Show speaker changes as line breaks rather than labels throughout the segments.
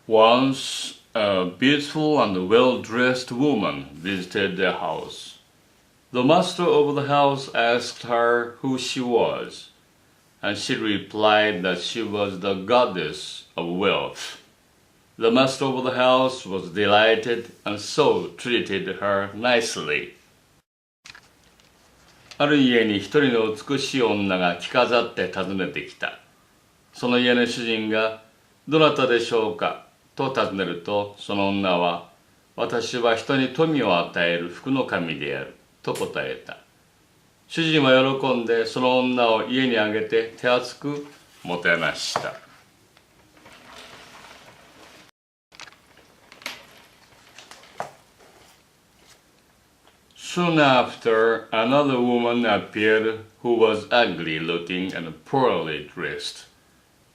Once, a beautiful and well-dressed woman visited their house. The master of the house asked her who she was, and she replied that she was the goddess of wealth. The master of the house was delighted and so treated her nicely. ある家に一人の美しい女が着飾って訪ねてきた。その家の主人が、どなたでしょうかと尋ねると、その女は、私は人に富を与える福の神である、と答えた。主人は喜んでその女を家にあげて手厚くもてなした。Soon after, another woman appeared who was ugly looking and poorly dressed.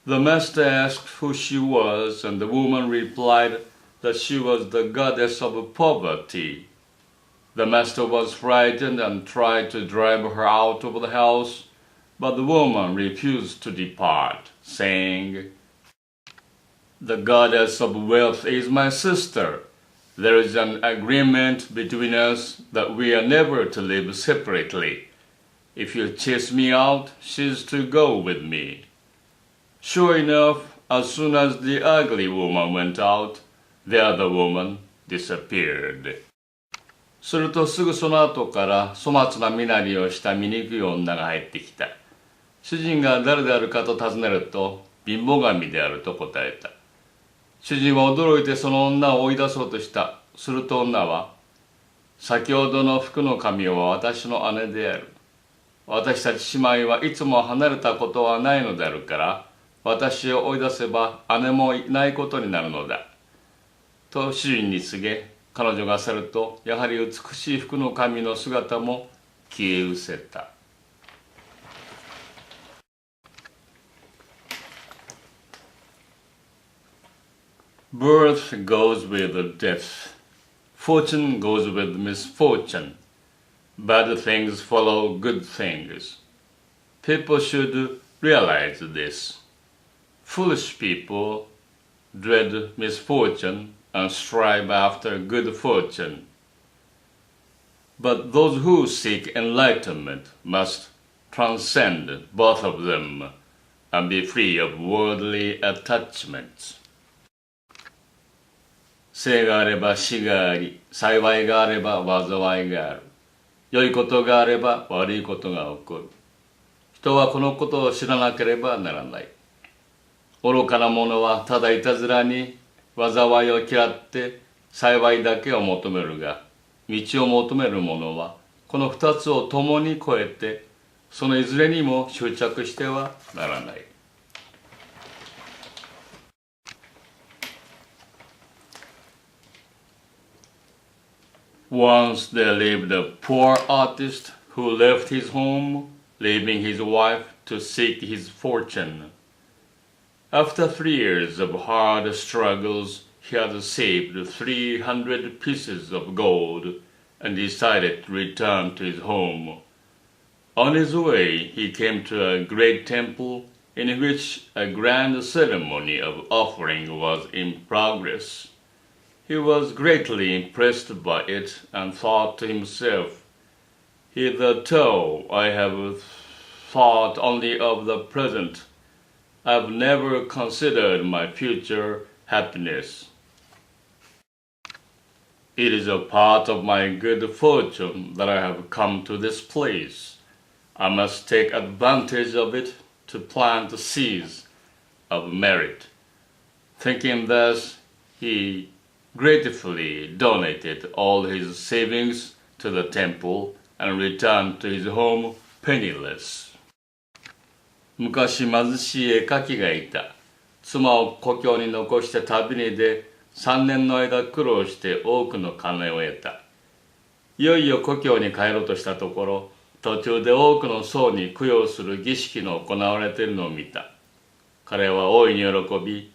The master asked who she was, and the woman replied that she was the goddess of poverty. The master was frightened and tried to drive her out of the house, but the woman refused to depart, saying, "The goddess of wealth is my sister. There is an agreement between us that we are never to live separately. If you chase me out, she's to go with me." Sure enough, as soon as the ugly woman went out, the other woman disappeared. するとすぐその後から粗末な身なりをした醜い女が入ってきた。主人が誰であるかと尋ねると、貧乏神であると答えた。主人は驚いてその女を追い出そうとした。すると女は、先ほどの福の神は私の姉である。私たち姉妹はいつも離れたことはないのであるから、私を追い出せば姉もいないことになるのだ。と主人に告げ、彼女が去ると、やはり美しい福の神の姿も消え失せた。Birth goes with death. Fortune goes with misfortune. Bad things follow good things. People should realize this. Foolish people dread misfortune and strive after good fortune. But those who seek enlightenment must transcend both of them and be free of worldly attachments. 生があれば死があり、幸いがあれば災いがある。良いことがあれば悪いことが起こる。人はこのことを知らなければならない。愚かな者はただいたずらに災いを嫌って幸いだけを求めるが、道を求める者はこの二つを共に超えて、そのいずれにも執着してはならない。Once there lived a poor artist who left his home, leaving his wife to seek his fortune. After 3 years of hard struggles, he had saved 300 pieces of gold and decided to return to his home. On his way, he came to a great temple in which a grand ceremony of offering was in progress. He was greatly impressed by it and thought to himself, "Hitherto I have thought only of the present. I've never considered my future happiness. It is a part of my good fortune that I have come to this place. I must take advantage of it to plant seeds of merit." Thinking thus, he gratefully donated all his savings to the temple and returned to his home penniless. 昔貧しい絵描きがいた。妻を故郷に残して旅に出、3年の間苦労して多くの金を得た。いよいよ故郷に帰ろうとしたところ、途中で多くの僧に供養する儀式の行われているのを見た。彼は大いに喜び、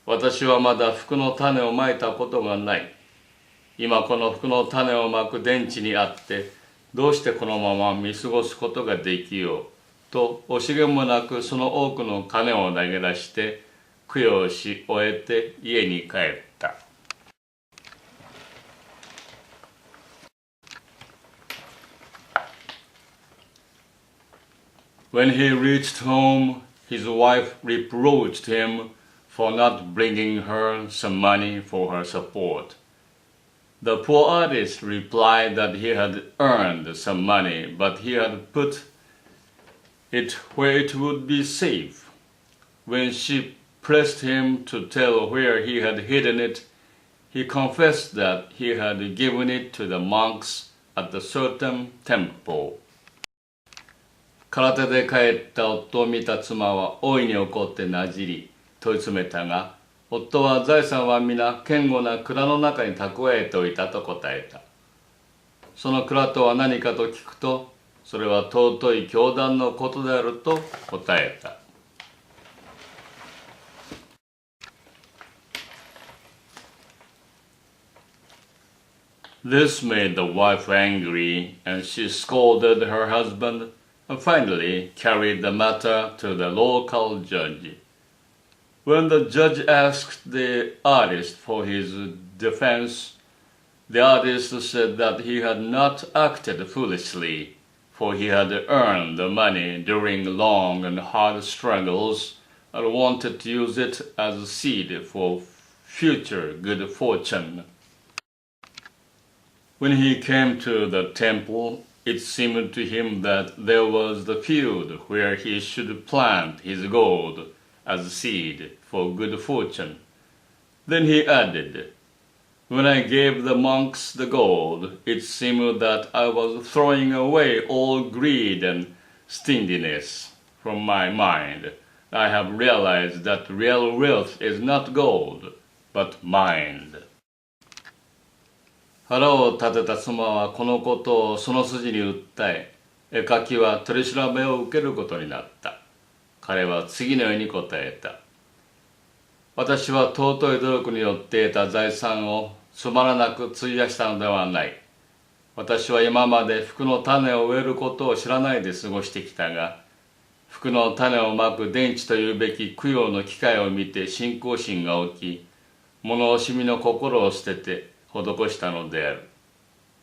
私はまだ福の種をまいたことがない。今この福の種をまく電池にあって、どうしてこのまま見過ごすことができようと惜しげもなくその多くの金を投げ出して供養し終えて家に帰った。When he reached home, his wife reproached him for not bringing her some money for her support. The poor artist replied that he had earned some money, but he had put it where it would be safe. When she pressed him to tell where he had hidden it, he confessed that he had given it to the monks at a certain temple. 空手で帰った夫を見た妻は大いに怒ってなじり問い詰めたが、夫は財産は皆堅固な蔵の中に蓄えておいたと答えた。その蔵とは何かと聞くと、それは尊い教団のことであると答えた。This made the wife angry, and she scolded her husband and finally carried the matter to the local judge. When the judge asked the artist for his defense, the artist said that he had not acted foolishly, for he had earned the money during long and hard struggles and wanted to use it as a seed for future good fortune. When he came to the temple, it seemed to him that there was the field where he should plant his gold as seed for good fortune. Then he added, "When I gave the monks the gold, it seemed that I was throwing away all greed and stinginess from my mind. I have realized that real wealth is not gold, but mind." 腹を立てた妻はこのことをその筋に訴え、絵描きは取り調べを受けることになった。彼は次のように答えた。私は尊い努力によって得た財産をつまらなく費やしたのではない。私は今まで服の種を植えることを知らないで過ごしてきたが、服の種をまく電池というべき供養の機会を見て信仰心が起き、物惜しみの心を捨てて施したのである。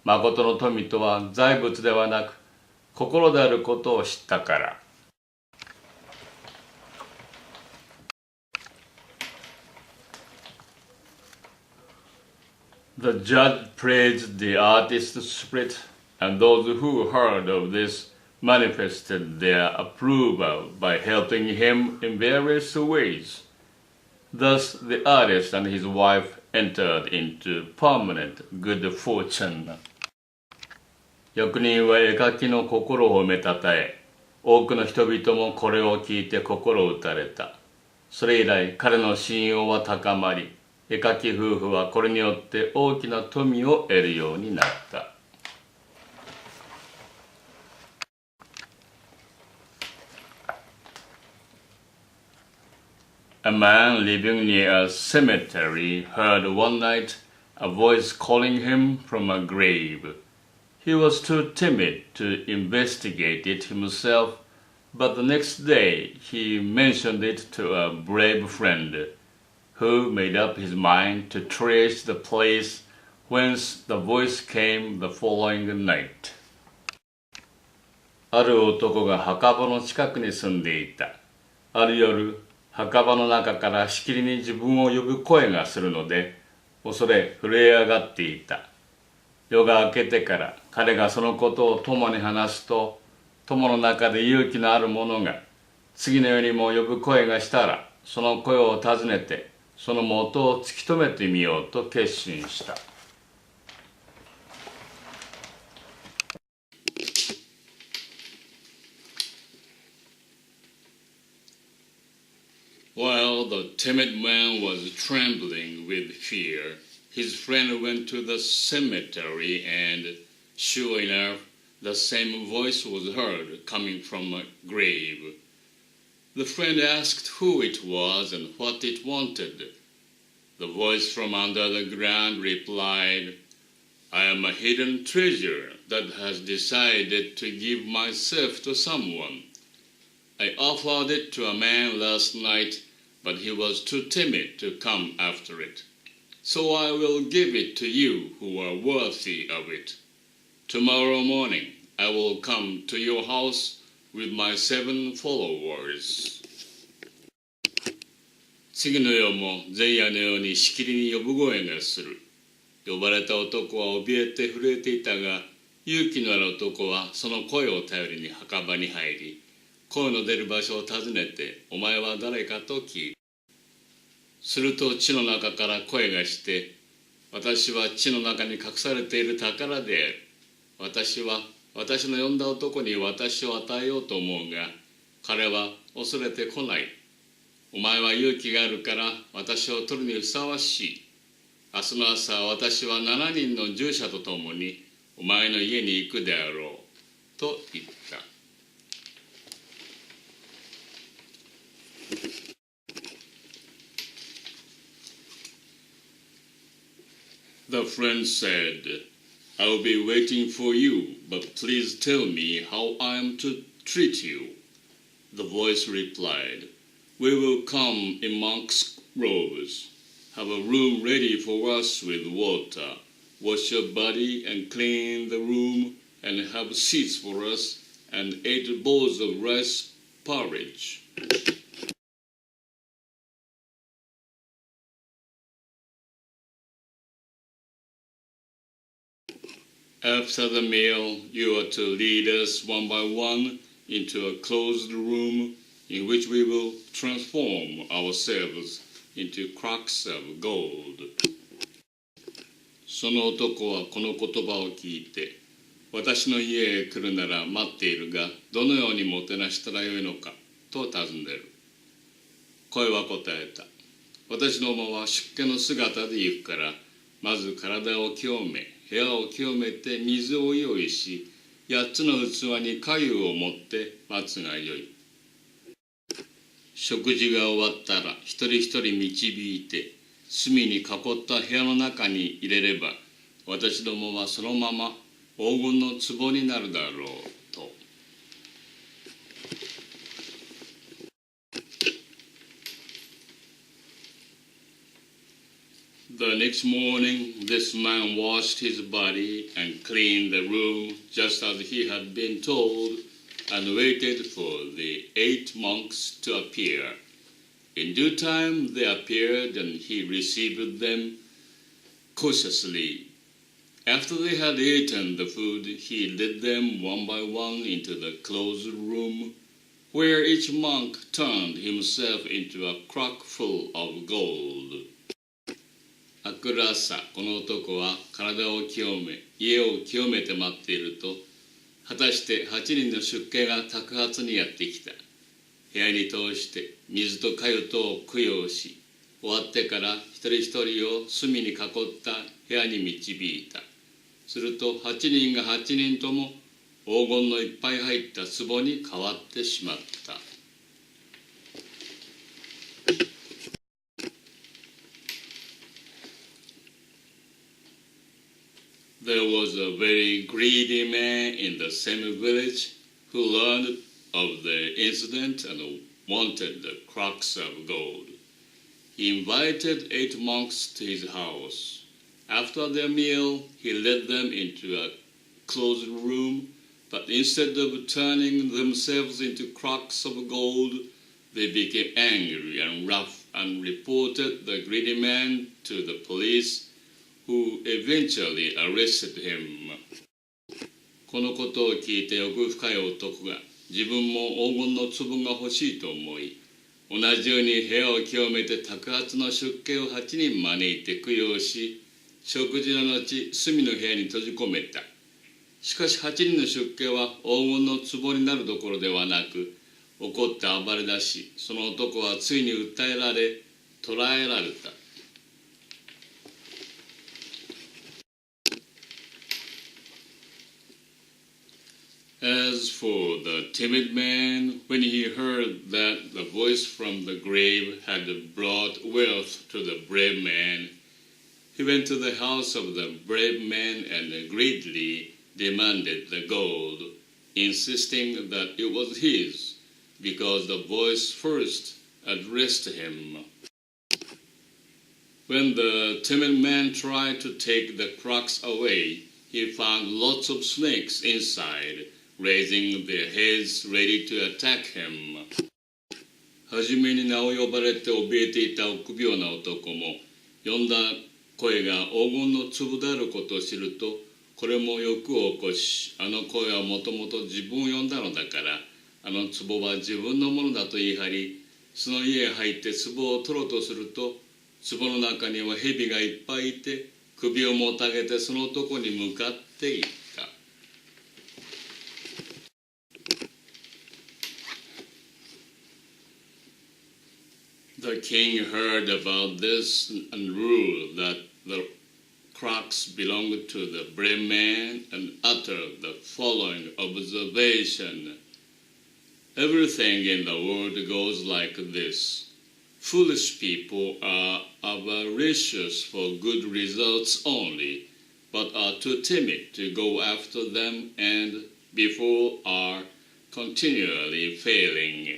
誠の富とは財物ではなく心であることを知ったから。The judge praised the artist's spirit, and those who heard of this manifested their approval by helping him in various ways. Thus, the artist and his wife entered into permanent good fortune. 役人は絵描きの心を褒めたたえ、多くの人々もこれを聞いて心を打たれた。それ以来、彼の信用は高まり、絵描き夫婦はこれによって大きな富を得るようになった。A man living near a cemetery heard one night a voice calling him from a grave. He was too timid to investigate it himself, but the next day he mentioned it to a brave friend, who made up his mind to trace the place whence the voice came the following night. ある男が墓場の近くに住んでいた。ある夜、墓場の中からしきりに自分を呼ぶ声がするので、恐れ震え上がっていた。夜が明けてから彼がそのことを友に話すと、友の中で勇気のある者が、次のようにも呼ぶ声がしたら、その声を尋ねて、その元を突き止めてみようと決心した。While the timid man was trembling with fear, his friend went to the cemetery and, sure enough, the same voice was heard coming from a grave. The friend asked who it was and what it wanted. The voice from under the ground replied, "I am a hidden treasure that has decided to give myself to someone. I offered it to a man last night, but he was too timid to come after it. So I will give it to you who are worthy of it. Tomorrow morning I will come to your house with my 7 followers. 次の夜も前夜のようにしきりに呼ぶ声がする。呼ばれた男は怯えて震えていたが、勇気のある男はその声を頼りに墓場に入り、声の出る場所を尋ねて、お前は誰かと聞いた。すると地の中から声がして、私は地の中に隠されている宝である。私は私の呼んだ男に私を与えようと思うが、彼は恐れてこない。お前は勇気があるから私を取るにふさわしい。明日の朝私は7人の従者と共にお前の家に行くであろう。と言った。The friend said, I will be waiting for you, but please tell me how I am to treat you. The voice replied, We will come in monks' robes. Have a room ready for us with water. Wash your body and clean the room, and have seats for us, and 8 bowls of rice porridge. After the meal, you are to lead us one by one into a closed room in which we will transform ourselves into crocks of gold. その男はこの言葉を聞いて、私の家へ来るなら待っているが、どのようにもてなしたらよいのかと尋ねる。声は答えた。私の馬は出家の姿で行くから、まず体を清め、部屋を清めて水を用意し、8つの器に粥を持って待つがよい。食事が終わったら一人一人導いて、隅に囲った部屋の中に入れれば、私どもはそのまま黄金の壺になるだろうと。The next morning, this man washed his body and cleaned the room just as he had been told, and waited for the 8 monks to appear. In due time they appeared, and he received them cautiously. After they had eaten the food, he led them one by one into the closed room, where each monk turned himself into a crock full of gold. 明くる朝、この男は体を清め、家を清めて待っていると、果たして8人の出家が托鉢にやってきた。部屋に通して水と粥とを供養し、終わってから一人一人を隅に囲った部屋に導いた。すると8人が8人とも黄金のいっぱい入った壺に変わってしまった。There was a very greedy man in the same village who learned of the incident and wanted the crocks of gold. He invited 8 monks to his house. After their meal, he led them into a closed room, but instead of turning themselves into crocks of gold, they became angry and rough and reported the greedy man to the police, who eventually arrested him. このことを聞いて欲深い男が自分も黄金の壺が欲しいと思い、同じように部屋を清めて托鉢の出家を8人招いて供養し、食事の後隅の部屋に閉じ込めた。しかし8人の出家は黄金の壺になるどころではなく、怒って暴れ出し、その男はついに訴えられ捕らえられた。As for the timid man, when he heard that the voice from the grave had brought wealth to the brave man, he went to the house of the brave man and greedily demanded the gold, insisting that it was his, because the voice first addressed him. When the timid man tried to take the crocks away, he found lots of snakes inside, raising their heads ready to attack him. はじめに名を呼ばれて怯えていた臆病な男も、呼んだ声が黄金の粒であることを知ると、これも欲を起こし、あの声はもともと自分を呼んだのだから、あの壺は自分のものだと言い張り、その家へ入って壺を取ろうとすると、壺の中には蛇がいっぱいいて、首をもたげてその男に向かっていった。The king heard about this and ruled that the crocks belonged to the brave man and uttered the following observation. Everything in the world goes like this. Foolish people are avaricious for good results only, but are too timid to go after them and before are continually failing.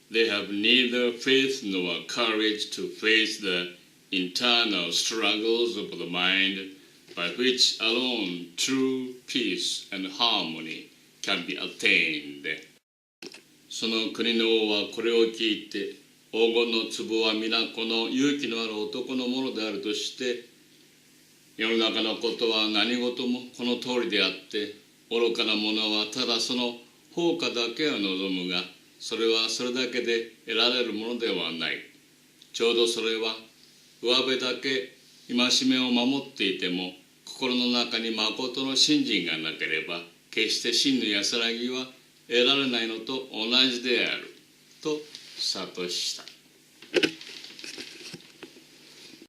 They have neither faith nor courage to face the internal struggles of the mind by which alone true peace and harmony can be attained. その国の王はこれを聞いて、黄金の壺は皆この勇気のある男のものであるとして、世の中のことは何事もこの通りであって、愚かな者はただその放火だけを望むが、それはそれだけで得られるものではない。ちょうどそれは上辺だけ戒めを守っていても、心の中に誠の信心がなければ、決して真の安らぎは得られないのと同じであると諭した。